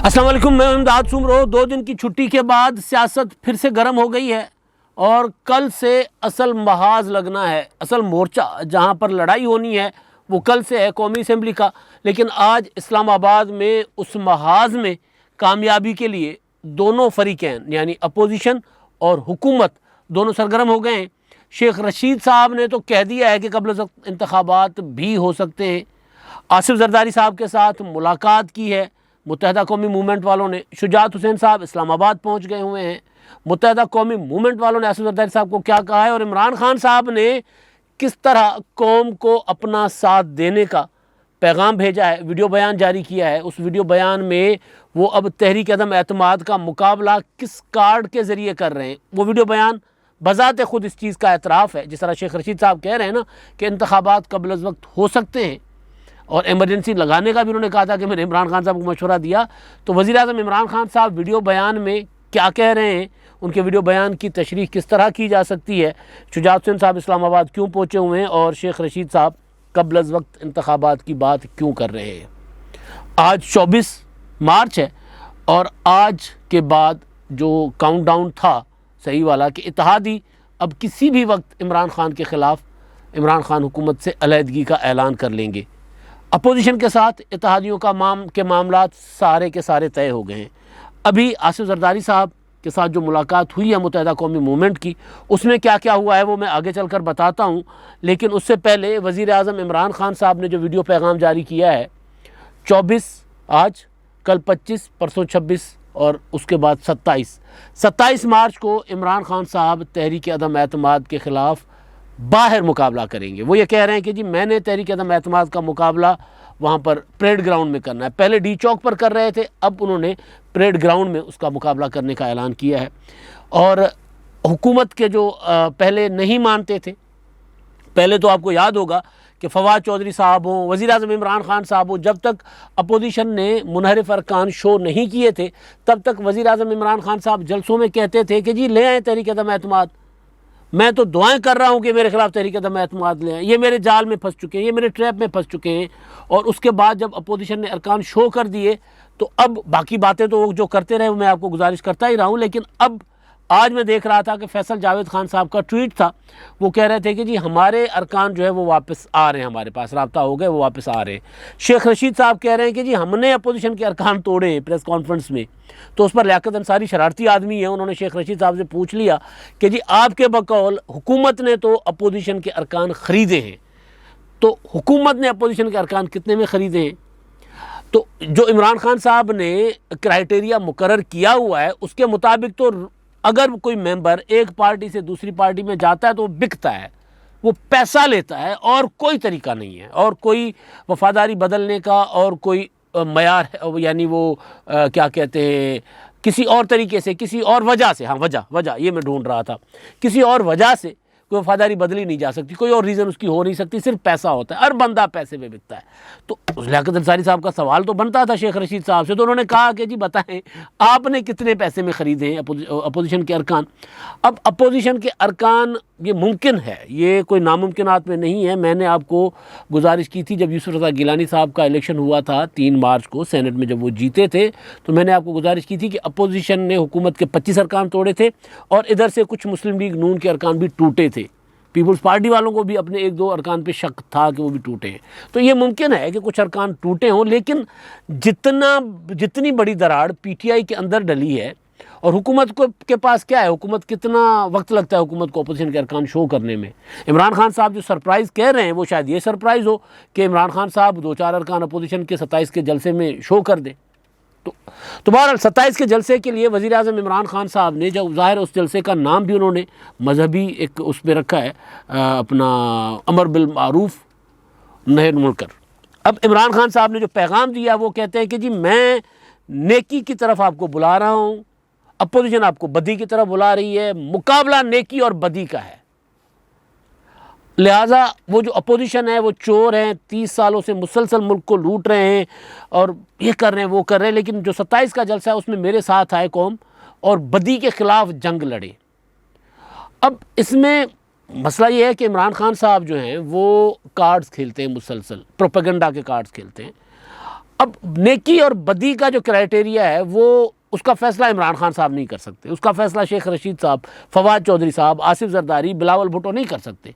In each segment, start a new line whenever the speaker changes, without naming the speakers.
अस्सलाम वालेकुम, मैं इमदाद सुमरो। 2 दिन की छुट्टी के बाद सियासत फिर से गर्म हो गई है और कल से असल महाज लगना है। असल मोर्चा जहां पर लड़ाई होनी है वो कल से है कौमी असम्बली का। लेकिन आज इस्लामाबाद में उस महाज में कामयाबी के लिए दोनों फरीकैन यानी अपोजिशन और हुकूमत दोनों सरगर्म हो गए हैं। शेख रशीद साहब ने तो कह दिया है कि कबल वक्त इंतखाबात भी हो सकते हैं। आसिफ जरदारी साहब के साथ मुलाकात की है मुत्तहदा कौमी मूवमेंट वालों ने। शुजात हुसैन साहब इस्लामाबाद पहुंच गए हुए हैं। मुत्तहदा कौमी मूवमेंट वालों ने आसिफ जरदारी साहब को क्या कहा है और इमरान खान साहब ने किस तरह कौम को अपना साथ देने का पैगाम भेजा है, वीडियो बयान जारी किया है। उस वीडियो बयान में वो अब तहरीक अदम एतमाद का मुकाबला किस कार्ड के ज़रिए कर रहे हैं। वो वीडियो बयान बज़ाते ख़ुद इस चीज़ का एतराफ़ है। जिस तरह शेख रशीद साहब कह रहे हैं ना कि इंतखाबात कबल अज़ वक्त हो सकते हैं और एमरजेंसी लगाने का भी उन्होंने कहा था कि मैंने इमरान खान साहब को मशवरा दिया। तो वज़ीर आज़म इमरान खान साहब वीडियो बयान में क्या कह रहे हैं, उनके वीडियो बयान की तशरीह किस तरह की जा सकती है, शुजात हुसैन साहब इस्लामाबाद क्यों पहुँचे हुए हैं और शेख रशीद साहब कबल अज़ वक्त इंतखाबात की बात क्यों कर रहे हैं। आज 24 मार्च है और आज के बाद जो काउंटडाउन था सही वाला कि इत्तेहादी अब किसी भी वक्त इमरान खान के ख़िलाफ़ इमरान खान हुकूमत से अलहदगी का ऐलान कर लेंगे। अपोजिशन के साथ इत्तेहादियों के मामलात सारे के सारे तय हो गए हैं। अभी आसिफ जरदारी साहब के साथ जो मुलाकात हुई है मुत्तहदा कौमी मूवमेंट की, उसमें क्या क्या हुआ है वो मैं आगे चलकर बताता हूँ। लेकिन उससे पहले वज़ीर आज़म इमरान खान साहब ने जो वीडियो पैगाम जारी किया है 24 आज, कल 25, परसों 26 और उसके बाद 27 मार्च को इमरान खान साहब तहरीक अदम एतमाद के ख़िलाफ़ बाहर मुकाबला करेंगे। वो ये कह रहे हैं कि जी मैंने तहरीक अदम एतमाद का मुकाबला वहाँ पर परेड ग्राउंड में करना है। पहले डी चौक पर कर रहे थे, अब उन्होंने परेड ग्राउंड में उसका मुकाबला करने का ऐलान किया है। और हुकूमत के जो पहले नहीं मानते थे, पहले तो आपको याद होगा कि फवाद चौधरी साहब हों, वज़ीर आज़म इमरान खान साहब हों, जब तक अपोजिशन ने मुनहरिफ अरकान शो नहीं किए थे तब तक वज़ीर आज़म इमरान खान साहब जलसों में कहते थे कि जी ले आएँ तहरीक अदम एतमाद। मैं तो दुआएं कर रहा हूं कि मेरे खिलाफ तहरीक अदम एतमाद ले आएं, ये मेरे जाल में फंस चुके हैं, ये मेरे ट्रैप में फंस चुके हैं। और उसके बाद जब अपोजिशन ने अरकान शो कर दिए तो अब बाकी बातें तो वो जो करते रहे मैं आपको गुजारिश करता ही रहा हूँ। लेकिन अब आज मैं देख रहा था कि फैसल जावेद खान साहब का ट्वीट था, वो कह रहे थे कि जी हमारे अरकान जो है वो वापस आ रहे हैं, हमारे पास राब्ता हो गए, वो वापस आ रहे हैं। शेख रशीद साहब कह रहे हैं कि जी हमने अपोजिशन के अरकान तोड़े हैं प्रेस कॉन्फ्रेंस में। तो उस पर लियाकत अंसारी शरारती आदमी है, उन्होंने शेख रशीद साहब से पूछ लिया कि जी आपके बकौल हुकूमत ने तो अपोजिशन के अरकान ख़रीदे हैं, तो हुकूमत ने अपोजिशन के अरकान कितने में ख़रीदे हैं? तो जो इमरान खान साहब ने क्राइटेरिया मुकर्रर किया हुआ है उसके मुताबिक तो अगर कोई मेंबर एक पार्टी से दूसरी पार्टी में जाता है तो वो बिकता है, वो पैसा लेता है और कोई तरीका नहीं है और कोई वफादारी बदलने का और कोई मयार है, यानी वो क्या कहते हैं किसी और तरीके से, किसी और वजह से, हाँ वजह ये मैं ढूंढ रहा था, किसी और वजह से कोई वफादारी बदली नहीं जा सकती, कोई और रीज़न उसकी हो नहीं सकती, सिर्फ पैसा होता है, हर बंदा पैसे में बिकता है। तो लियाकत अंसारी साहब का सवाल तो बनता था शेख रशीद साहब से, तो उन्होंने कहा कि जी बताएं आपने कितने पैसे में ख़रीदे हैं अपोजिशन के अरकान। अब अपोजिशन के अरकान ये मुमकिन है, ये कोई नामुमकिनात में नहीं है। मैंने आपको गुजारिश की थी जब यूसुफ रज़ा गिलानी साहब का इलेक्शन हुआ था 3 मार्च को सेनेट में, जब वो जीते थे तो मैंने आपको गुजारिश की थी कि अपोजिशन ने हुकूमत के 25 अरकान तोड़े थे और इधर से कुछ मुस्लिम लीग नून के अरकान भी टूटे थे। पीपल्स पार्टी वालों को भी अपने 1-2 अरकान पे शक था कि वो भी टूटे हैं। तो ये मुमकिन है कि कुछ अरकान टूटे हों, लेकिन जितनी बड़ी दरार पीटीआई के अंदर डली है और हुकूमत को के पास क्या है, हुकूमत कितना वक्त लगता है हुकूमत को अपोजिशन के अरकान शो करने में। इमरान खान साहब जो सरप्राइज़ कह रहे हैं वो शायद ये सरप्राइज़ हो कि इमरान खान साहब 2-4 अरकान अपोजिशन के 27 के जलसे में शो कर दें। तो बहरहाल 27 के जलसे के लिए वज़ीर आज़म इमरान खान साहब ने, जब ज़ाहिर उस जलसे का नाम भी उन्होंने मजहबी एक उस पर रखा है अपना अमर बिल मारूफ नही मुनकर। अब इमरान खान साहब ने जो पैगाम दिया वो कहते हैं कि जी मैं नेकी की तरफ आपको बुला रहा हूँ, अपोजिशन आपको बदी की तरफ बुला रही है, मुकाबला नेकी और बदी का है। लिहाजा वो जो अपोजिशन है वो चोर हैं, 30 सालों से मुसलसल मुल्क को लूट रहे हैं और ये कर रहे हैं वो कर रहे हैं, लेकिन जो 27 का जलसा है उसमें मेरे साथ आए कौम और बदी के ख़िलाफ़ जंग लड़े। अब इसमें मसला ये है कि इमरान खान साहब जो हैं वो कार्ड्स खेलते हैं, मुसलसल प्रोपेगेंडा के कार्ड्स खेलते हैं। अब नेकी और बदी का जो क्राइटेरिया है वो उसका फ़ैसला इमरान खान साहब नहीं कर सकते, उसका फ़ैसला शेख रशीद साहब, फवाद चौधरी साहब, आसिफ जरदारी, बिलावल भुट्टो नहीं कर सकते।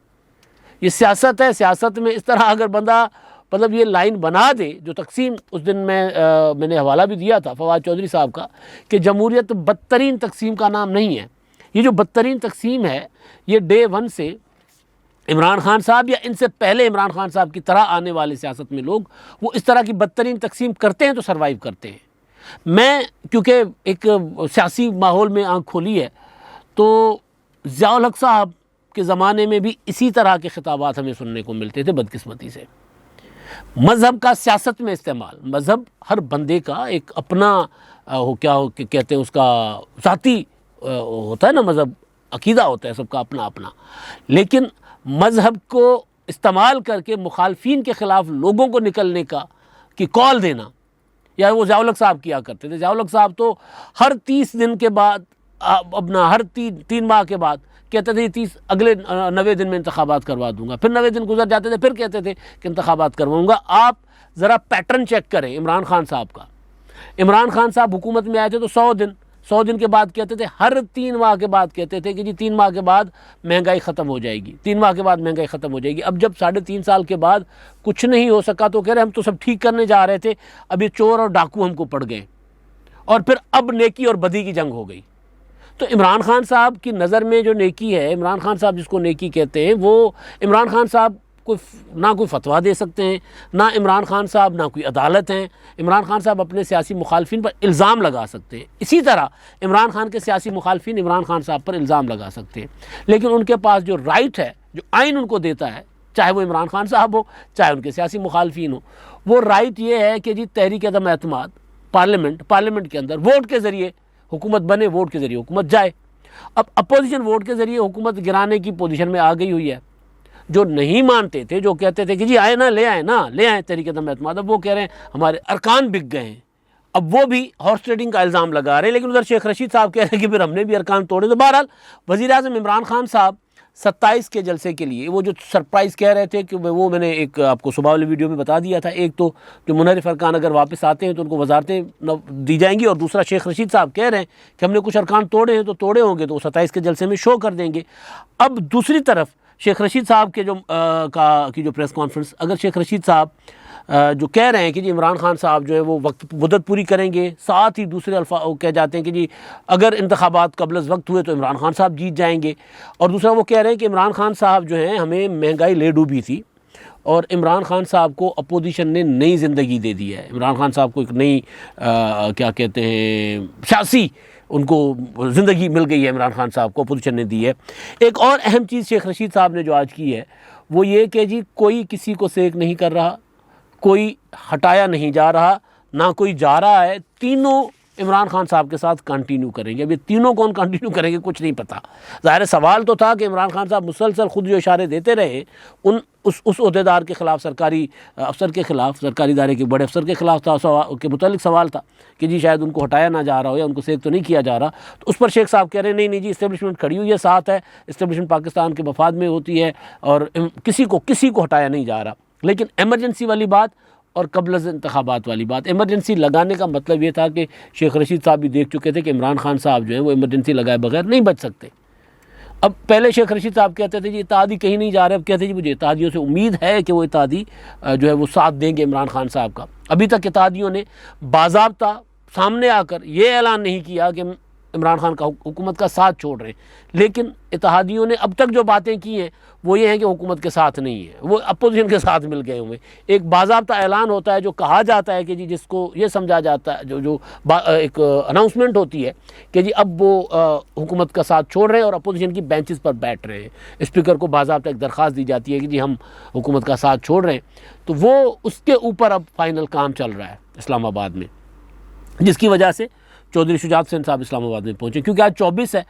ये सियासत है, सियासत में इस तरह अगर बंदा मतलब ये लाइन बना दे, जो तकसीम उस दिन मैंने हवाला भी दिया था फवाद चौधरी साहब का कि जमहूरियत बदतरीन तकसीम का नाम नहीं है। ये जो बदतरीन तकसीम है ये डे वन से इमरान खान साहब या इनसे पहले इमरान खान साहब की तरह आने वाले सियासत में लोग वो इस तरह की बदतरीन तकसीम करते हैं तो सर्वाइव करते हैं। मैं क्योंकि एक सियासी माहौल में आँख खोली है तो ज़िया-उल हक़ साहब के ज़माने में भी इसी तरह के खिताबात हमें सुनने को मिलते थे बदकिस्मती से। मज़हब का सियासत में इस्तेमाल, मज़हब हर बंदे का एक अपना कहते हैं उसका ज़ाती होता है ना, मज़हब अकीदा होता है सबका अपना अपना, लेकिन मज़हब को इस्तेमाल करके मुखालफीन के ख़िलाफ़ लोगों को निकलने की कॉल देना, या वो ज़िया-उल हक़ साहब किया करते थे। ज़िया-उल हक़ साहब तो हर 30 दिन के बाद अपना हर 3 माह के बाद कहते थे अगले 90 दिन में इंतखाबात करवा दूंगा, फिर 90 दिन गुजर जाते थे फिर कहते थे कि इंतखाबात करवाऊंगा। आप ज़रा पैटर्न चेक करें इमरान खान साहब का। इमरान खान साहब हुकूमत में आए थे तो 100 दिन के बाद कहते थे, हर 3 माह के बाद कहते थे कि जी 3 माह के बाद महंगाई ख़त्म हो जाएगी, 3 माह के बाद महंगाई ख़त्म हो जाएगी। अब जब 3.5 साल के बाद कुछ नहीं हो सका तो कह रहे हम तो सब ठीक करने जा रहे थे, अब ये चोर और डाकू हमको पड़ गए, और फिर अब नेकी और बदी की जंग हो गई। तो इमरान खान साहब की नज़र में जो नेकी है, इमरान खान साहब जिसको नेकी कहते हैं, वो इमरान खान साहब ना कोई फतवा दे सकते हैं, ना इमरान खान साहब ना कोई अदालत हैं। इमरान खान साहब अपने सियासी मुखालफिन पर इल्ज़ाम लगा सकते हैं, इसी तरह इमरान खान के सियासी मुखालफिन इमरान खान साहब पर इल्ज़ाम लगा सकते हैं, लेकिन उनके पास जो राइट है, जो आइन उनको देता है, चाहे वो इमरान खान साहब हो चाहे उनके सियासी मुखालफिन हो, वो राइट ये है कि जी तहरीक अदम एतमाद पार्लियामेंट के अंदर वोट के ज़रिए हुकूमत बने, वोट के ज़रिए हुकूमत जाए। अब अपोजिशन वोट के ज़रिए हुकूमत गिराने की पोजीशन में आ गई हुई है। जो नहीं मानते थे, जो कहते थे कि जी आए ना ले आए तहरीक अदम एतमाद, अब वो कह रहे हैं हमारे अरकान बिक गए हैं। अब वो भी हॉर्स ट्रेडिंग का इल्ज़ाम लगा रहे हैं, लेकिन उधर शेख रशीद साहब कह रहे हैं कि फिर हमने भी अरकान तोड़े। तो बहरहाल वज़ीर आज़म इमरान खान साहब 27 के जलसे के लिए वो जो सरप्राइज़ कह रहे थे कि वो मैंने एक आपको सुबह वाली वीडियो में बता दिया था, एक तो जो मुनर्रिफ अरकान अगर वापस आते हैं तो उनको वजारतें दी जाएंगी, और दूसरा शेख रशीद साहब कह रहे हैं कि हमने कुछ अरकान तोड़े हैं तो तोड़े होंगे तो वो 27 के जलसे में शो कर देंगे। अब दूसरी तरफ शेख रशीद साहब के की जो प्रेस कॉन्फ्रेंस, अगर शेख रशीद साहब जो कह रहे हैं कि जी इमरान खान साहब जो है वो वक्त मुद्दत पूरी करेंगे, साथ ही दूसरे अल्फा कह जाते हैं कि जी अगर इंतखाबात कबल वक्त हुए तो इमरान खान साहब जीत जाएंगे, और दूसरा वो कह रहे हैं कि इमरान खान साहब जो हैं हमें महंगाई ले डूबी थी और इमरान खान साहब को अपोजिशन ने नई ज़िंदगी दे दी है, इमरान खान साहब को एक नई क्या कहते हैं सियासी उनको ज़िंदगी मिल गई है, इमरान खान साहब को अपोजिशन ने दी है। एक और अहम चीज़ शेख रशीद साहब ने जो आज की है वो ये कि जी कोई किसी को सेक नहीं कर रहा, कोई हटाया नहीं जा रहा, ना कोई जा रहा है, तीनों इमरान खान साहब के साथ कंटिन्यू करेंगे। अब ये तीनों कौन कंटिन्यू करेंगे कुछ नहीं पता। ज़ाहिर सवाल तो था कि इमरान खान साहब मुसलसल खुद जो इशारे देते रहे उस ओहदेदार के ख़िलाफ़, सरकारी अफसर के ख़िलाफ़, सरकारी इदारे के बड़े अफसर के ख़िलाफ़ था, के मुतालिक सवाल था कि जी शायद उनको हटाया ना जा रहा हो या उनको सेक तो नहीं किया जा रहा। तो उस पर शेख साहब कह रहे हैं नहीं जी इस्टेब्लिशमेंट खड़ी हुई है, साथ है, इस्टेब्लिशमेंट पाकिस्तान के मफाद में होती है और किसी को हटाया नहीं जा रहा। लेकिन एमरजेंसी वाली बात और कबल इंतखाबात वाली बात, इमरजेंसी लगाने का मतलब ये था कि शेख रशीद साहब भी देख चुके थे कि इमरान खान साहब जो है वो इमरजेंसी लगाए बगैर नहीं बच सकते। अब पहले शेख रशीद साहब कहते थे जी इत्तेहादी कहीं नहीं जा रहे, अब कहते हैं जी मुझे इत्तेहादियों से उम्मीद है कि वो इत्तेहादी जो है वो साथ देंगे इमरान खान साहब का। अभी तक इत्तेहादियों ने बाज़ाब्ता सामने आकर ये ऐलान नहीं किया कि इमरान खान का हुकूमत का साथ छोड़ रहे हैं, लेकिन इत्तेहादियों ने अब तक जो बातें की हैं वो ये है कि हुकूमत के साथ नहीं है, वो अपोजिशन के साथ मिल गए हुए। एक बाज़ाब्ता ऐलान होता है जो कहा जाता है कि जी जिसको ये समझा जाता है, जो एक अनाउंसमेंट होती है कि जी अब वो हुकूमत का साथ छोड़ रहे हैं और अपोजिशन की बेंचेस पर बैठ रहे हैं। स्पीकर को बाज़ाब्ता एक दरख्वास्त दी जाती है कि जी हम हुकूमत का साथ छोड़ रहे हैं, तो वो उसके ऊपर अब फाइनल काम चल रहा है इस्लामाबाद में, जिसकी वजह से चौधरी शुजात हुसैन साहब इस्लामाबाद में पहुँचे, क्योंकि आज 24 है,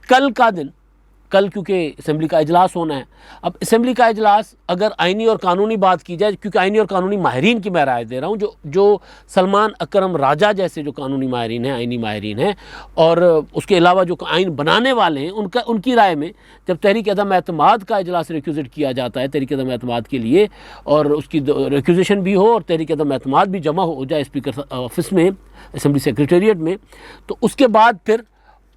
कल का दिन कल क्योंकि असम्बली का इजलास होना है। अब असम्बली का इजलास अगर आइनी और कानूनी बात की जाए, क्योंकि आइनी और कानूनी माहिरीन की मैं राय दे रहा हूँ, जो सलमान अकरम राजा जैसे जो कानूनी माहिरीन हैं, आइनी माहिरीन हैं, और उसके अलावा जो आइन बनाने वाले हैं, उनकी राय में जब तहरीक अदम एतमाद का इजलास रिक्यूज़ेट किया जाता है तहरीक अदम एतमाद के लिए, और उसकी रिक्यूज़ेशन भी हो और तहरीक अदम एतमाद भी जमा हो जाए स्पीकर ऑफिस में, असम्बली सेक्रेटेरिएट में, तो उसके बाद फिर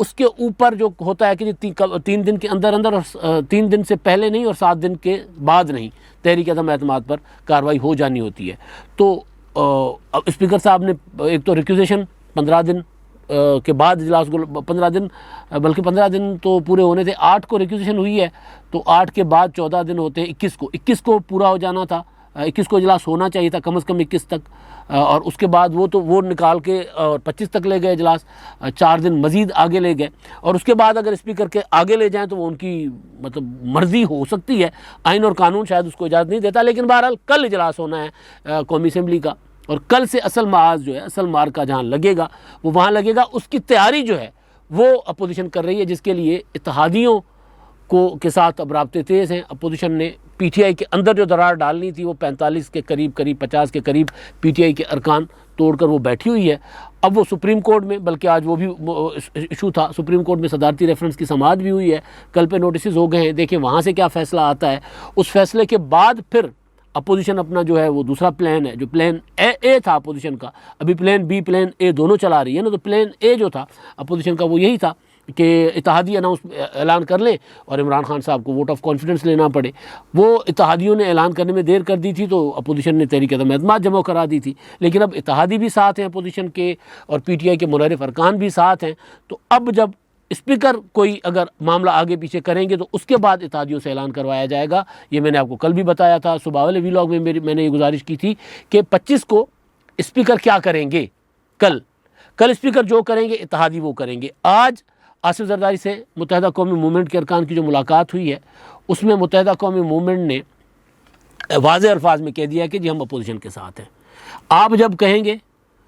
उसके ऊपर जो होता है कि 3 दिन के अंदर अंदर, और 3 दिन से पहले नहीं और 7 दिन के बाद नहीं, तहरीक अदम एतमाद पर कार्रवाई हो जानी होती है। तो अब स्पीकर साहब ने एक तो रिक्यूज़ेशन 15 दिन के बाद इजलास को 15 दिन, बल्कि 15 दिन तो पूरे होने थे, 8 को रिक्यूज़ेशन हुई है, तो 8 के बाद 14 दिन होते हैं, 21 को पूरा हो जाना था, 21 को इजलास होना चाहिए था, कम से कम 21 तक, और उसके बाद वो निकाल के 25 तक ले गए इजलास, 4 दिन मज़ीद आगे ले गए। और उसके बाद अगर स्पीकर के आगे ले जाएं तो वो उनकी मतलब मर्ज़ी हो सकती है, आइन और कानून शायद उसको इजाज़त नहीं देता, लेकिन बहरहाल कल इजलास होना है कौमी असम्बली का, और कल से असल महाज जो है, असल मार्का जहाँ लगेगा वो वहाँ लगेगा। उसकी तैयारी जो है वो अपोजिशन कर रही है, जिसके लिए इत्तेहादियों के साथ अब राब्ते तेज़ हैं। अपोजिशन ने पीटीआई के अंदर जो दरार डालनी थी वो 45 के करीब 50 के करीब पीटीआई के अरकान तोड़कर वो बैठी हुई है। अब वो सुप्रीम कोर्ट में, बल्कि आज वो भी इशू था, सुप्रीम कोर्ट में सदारती रेफरेंस की समाअत भी हुई है, कल पे नोटिस हो गए हैं, देखिए वहाँ से क्या फ़ैसला आता है। उस फैसले के बाद फिर अपोजिशन अपना जो है वो दूसरा प्लान है, जो प्लान ए था अपोजिशन का, अभी प्लान बी प्लान ए दोनों चला रही है ना, तो प्लान ए जो था अपोजिशन का वो यही था कि इत्तेहादी ऐलान कर ले और इमरान खान साहब को वोट ऑफ कॉन्फिडेंस लेना पड़े। वो इत्तेहादियों ने ऐलान करने में देर कर दी थी, तो अपोजिशन ने तहरीक अदम एतमाद जमा करा दी थी, लेकिन अब इत्तेहादी भी साथ हैं अपोजिशन के, और पीटीआई के मुनर्रिफ अरकान भी साथ हैं। तो अब जब स्पीकर कोई अगर मामला आगे पीछे करेंगे तो उसके बाद इत्तेहादियों से ऐलान करवाया जाएगा। ये मैंने आपको कल भी बताया था, सुबह वाले व्लॉग में मैंने ये गुजारिश की थी कि 25 को स्पीकर क्या करेंगे, कल स्पीकर जो करेंगे इत्तेहादी वो करेंगे। आज आसिफ जरदारी से मुत्तहिदा कौमी मूवमेंट के अरकान की जो मुलाकात हुई है, उसमें मुत्तहिदा कौमी मूवमेंट ने वाज़े अल्फाज में कह दिया कि जी हम अपोजिशन के साथ हैं, आप जब कहेंगे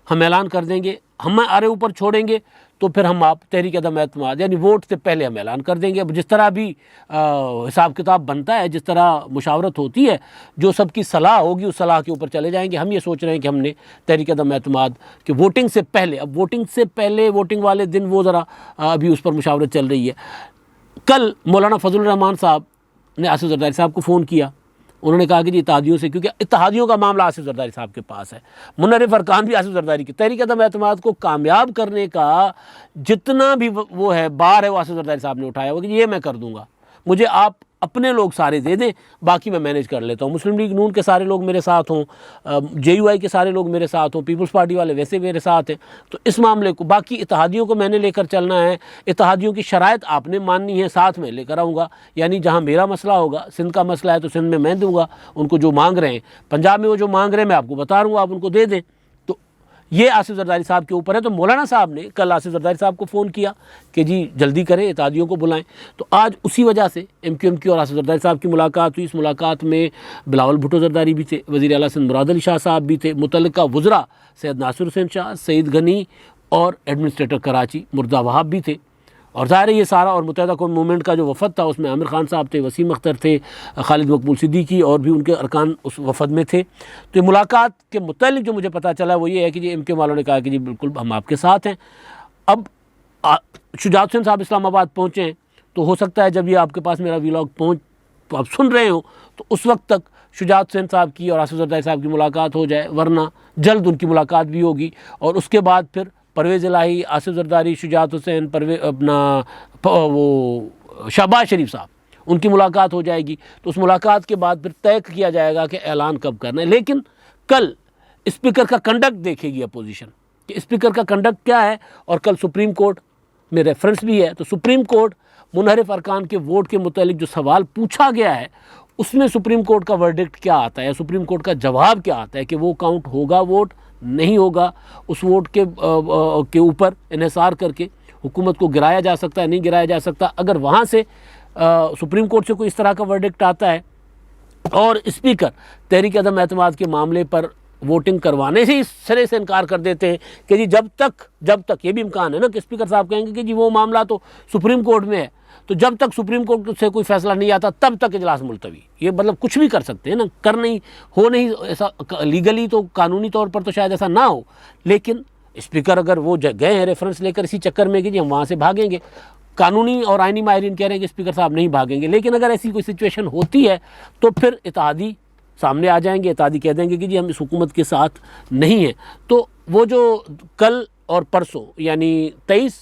हम ऐलान कर देंगे, हम आरे ऊपर छोड़ेंगे तो फिर हम आप तहरीक अदम एतमाद यानी वोट से पहले हम ऐलान कर देंगे। अब जिस तरह भी हिसाब किताब बनता है, जिस तरह मुशावरत होती है, जो सबकी सलाह होगी उस सलाह के ऊपर चले जाएंगे। हम ये सोच रहे हैं कि हमने तहरीक अदम एतमाद कि वोटिंग से पहले, अब वोटिंग से पहले वोटिंग वाले दिन वो ज़रा अभी उस पर मुशावरत चल रही है। कल मौलाना फजलुर रहमान साहब ने आसिफ जरदारी साहब को फ़ोन किया, उन्होंने कहा कि जी इत्तेहादियों से, क्योंकि इत्तेहादियों का मामला आसिफ जरदारी साहब के पास है, मुनर्रिफ अरकान भी आसिफ जरदारी की, तहरीक अदम एतमाद को कामयाब करने का जितना भी वो है बार है वो आसिफ जरदारी साहब ने उठाया, वो कि ये मैं कर दूंगा, मुझे आप अपने लोग सारे दे दें, बाकी मैं मैनेज कर लेता हूँ। मुस्लिम लीग नून के सारे लोग मेरे साथ हों, JUI के सारे लोग मेरे साथ हों, पीपल्स पार्टी वाले वैसे मेरे साथ हैं, तो इस मामले को, बाकी इत्तेहादियों को मैंने लेकर चलना है, इत्तेहादियों की शराइत आपने माननी है, साथ में लेकर आऊँगा। यानी जहाँ मेरा मसला होगा, सिंध का मसला है तो सिंध में मैं दूँगा उनको जो मांग रहे हैं, पंजाब में वो जो मांग रहे हैं मैं आपको बता रहा हूँ, आप उनको दे दें। तो ये आसिफ जरदारी साहब के ऊपर है। तो मौलाना साहब ने कल आसिफ जरदारी साहब को फ़ोन किया कि जी जल्दी करें, इत्तेहादियों को बुलाएं। तो आज उसी वजह से MQM की और आसिफ जरदारी साहब की मुलाकात हुई। इस मुलाकात में बिलावल भुट्टो जरदारी भी थे, वज़ीर आला सिंध मुराद अली शाह साहब भी थे, मुतल्लिका वज़रा सैयद नासिर हुसैन शाह, सईद गनी और एडमिनिस्ट्रेटर कराची मुर्दा वहाब भी थे। और ज़ाहिर है ये सारा, और मुत्तहिदा कौमी मूवमेंट का जो वफ़द था उसमें आमिर खान साहब थे, वसीम अख्तर थे, खालिद मकबूल सिद्दीकी और भी उनके अरकान उस वफ़द में थे। तो ये मुलाकात के मुतालिक जो मुझे पता चला वो ये है कि जी MQM वालों ने कहा कि जी बिल्कुल हम आपके साथ हैं। अब शुजात हुसैन साहब इस्लामाबाद पहुँचे हैं, तो हो सकता है जब ये आपके पास मेरा व्लॉग तो आप सुन रहे हो तो उस वक्त तक शुजात हुसैन साहब की और आसिफ जरदारी साहब की मुलाकात हो जाए, वरना जल्द उनकी मुलाकात भी होगी। और उसके बाद फिर परवेज़ इलाही, आसिफ जरदारी, शुजात हुसैन, वो शहबाज शरीफ साहब, उनकी मुलाकात हो जाएगी। तो उस मुलाकात के बाद फिर तय किया जाएगा कि ऐलान कब करना है। लेकिन कल स्पीकर का कंडक्ट देखेगी अपोजिशन कि स्पीकर का कंडक्ट क्या है, और कल सुप्रीम कोर्ट में रेफरेंस भी है। तो सुप्रीम कोर्ट मुनहरिफ अरकान के वोट के मुतालिक जो सवाल पूछा गया है उसमें सुप्रीम कोर्ट का वर्डिक्ट क्या आता है, सुप्रीम कोर्ट का जवाब क्या आता है कि वो काउंट होगा वोट, नहीं होगा, उस वोट के ऊपर इन्हिसार करके हुकूमत को गिराया जा सकता है, नहीं गिराया जा सकता। अगर वहाँ से सुप्रीम कोर्ट से कोई इस तरह का वर्डिक्ट आता है और स्पीकर तहरीक अदम एतमाद के मामले पर वोटिंग करवाने से ही सिरे से इनकार कर देते हैं कि जी जब तक ये भी इम्कान है ना कि स्पीकर साहब कहेंगे कि जी वो मामला तो सुप्रीम कोर्ट में है, तो जब तक सुप्रीम कोर्ट से कोई फैसला नहीं आता तब तक इजलास मुलतवी। ये मतलब कुछ भी कर सकते हैं ना, कर नहीं हो नहीं ऐसा लीगली तो कानूनी तौर पर तो शायद ऐसा ना हो, लेकिन स्पीकर अगर वो गए हैं रेफरेंस लेकर इसी चक्कर में कि जी हम वहाँ से भागेंगे, कानूनी और आइनी माहिरीन कह रहे हैं कि स्पीकर साहब नहीं भागेंगे, लेकिन अगर ऐसी कोई सिचुएशन होती है तो फिर इत्तेहादी सामने आ जाएंगे, इत्तेहादी कह देंगे कि जी हम इस हुकूमत के साथ नहीं हैं। तो वो जो कल और परसों यानी 23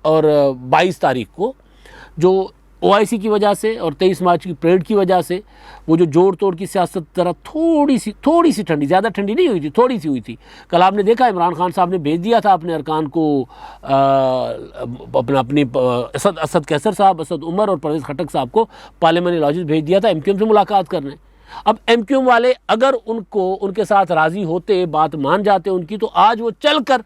और 22 तारीख को जो OIC की वजह से और 23 मार्च की परेड की वजह से वो जो जोड़ तोड़ की सियासत तरफ थोड़ी सी ठंडी, ज़्यादा ठंडी नहीं हुई थी, थोड़ी सी हुई थी। कल आपने देखा इमरान खान साहब ने भेज दिया था अपने अरकान को अपनी असद कैसर साहब, असद उमर और परवेज़ खटक साहब को पार्लियामानी लॉजेस भेज दिया था MQM से मुलाकात करने। अब MQM वाले अगर उनके साथ राज़ी होते, बात मान जाते उनकी, तो आज वो चल कर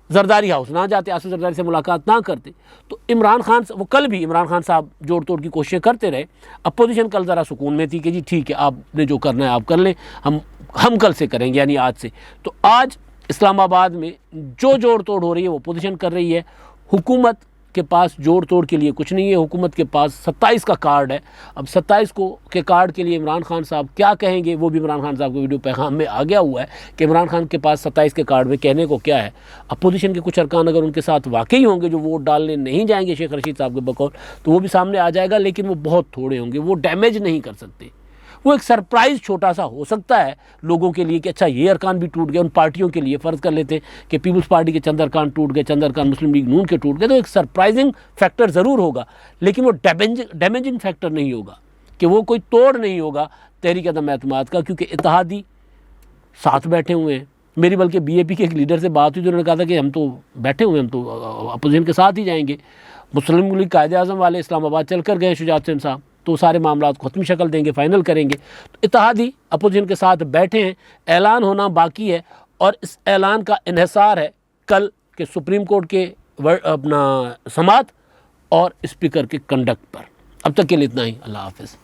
जरदारी हाउस ना जाते, आसिफ जरदारी से मुलाकात ना करते। तो इमरान खान, वो कल भी इमरान खान साहब जोड़ तोड़ की कोशिशें करते रहे। अपोजिशन कल ज़रा सुकून में थी कि जी ठीक है, आपने जो करना है आप कर लें, हम कल से करेंगे, यानी आज से। तो आज इस्लामाबाद में जो जोड़ तोड़ हो रही है वो अपोजिशन कर रही है। हुकूमत के पास जोड़ तोड़ के लिए कुछ नहीं है, हुकूमत के पास 27 का कार्ड है। अब 27 के कार्ड के लिए इमरान खान साहब क्या कहेंगे, वो भी इमरान खान साहब के वीडियो पैगाम में आ गया हुआ है कि इमरान खान के पास 27 के कार्ड में कहने को क्या है। अपोजिशन के कुछ अरकान अगर उनके साथ वाकई होंगे जो वोट डालने नहीं जाएंगे शेख रशीद साहब के बकौल, तो वो भी सामने आ जाएगा, लेकिन वो बहुत थोड़े होंगे, वो डैमेज नहीं कर सकते। वो एक सरप्राइज़ छोटा सा हो सकता है लोगों के लिए कि अच्छा ये अरकान भी टूट गए। उन पार्टियों के लिए फ़र्ज़ कर लेते हैं कि पीपल्स पार्टी के चंद अरकान टूट गए, चंद अरकान मुस्लिम लीग नून के टूट गए, तो एक सरप्राइजिंग फैक्टर ज़रूर होगा, लेकिन वो डैमेजिंग फैक्टर नहीं होगा, कि वो कोई तोड़ नहीं होगा तहरीक अदम एतमाद का, क्योंकि इत्तेहादी साथ बैठे हुए हैं। मेरी बल्कि BAP के एक लीडर से बात हुई तो उन्होंने कहा था कि हम तो बैठे हुए हैं, हम तो अपोजिशन के साथ ही जाएंगे। मुस्लिम लीग कायदे-ए-आज़म वाले इस्लामाबाद चल कर गए शुजात हुसैन साहब, तो सारे मामला को ख़त्मी शक्ल देंगे, फाइनल करेंगे। तो इत्तेहादी अपोजिशन के साथ बैठे हैं, ऐलान होना बाकी है, और इस ऐलान का इन्हिसार है कल के सुप्रीम कोर्ट के अपना समाअत और स्पीकर के कंडक्ट पर। अब तक के लिए इतना ही। अल्लाह हाफ़िज़।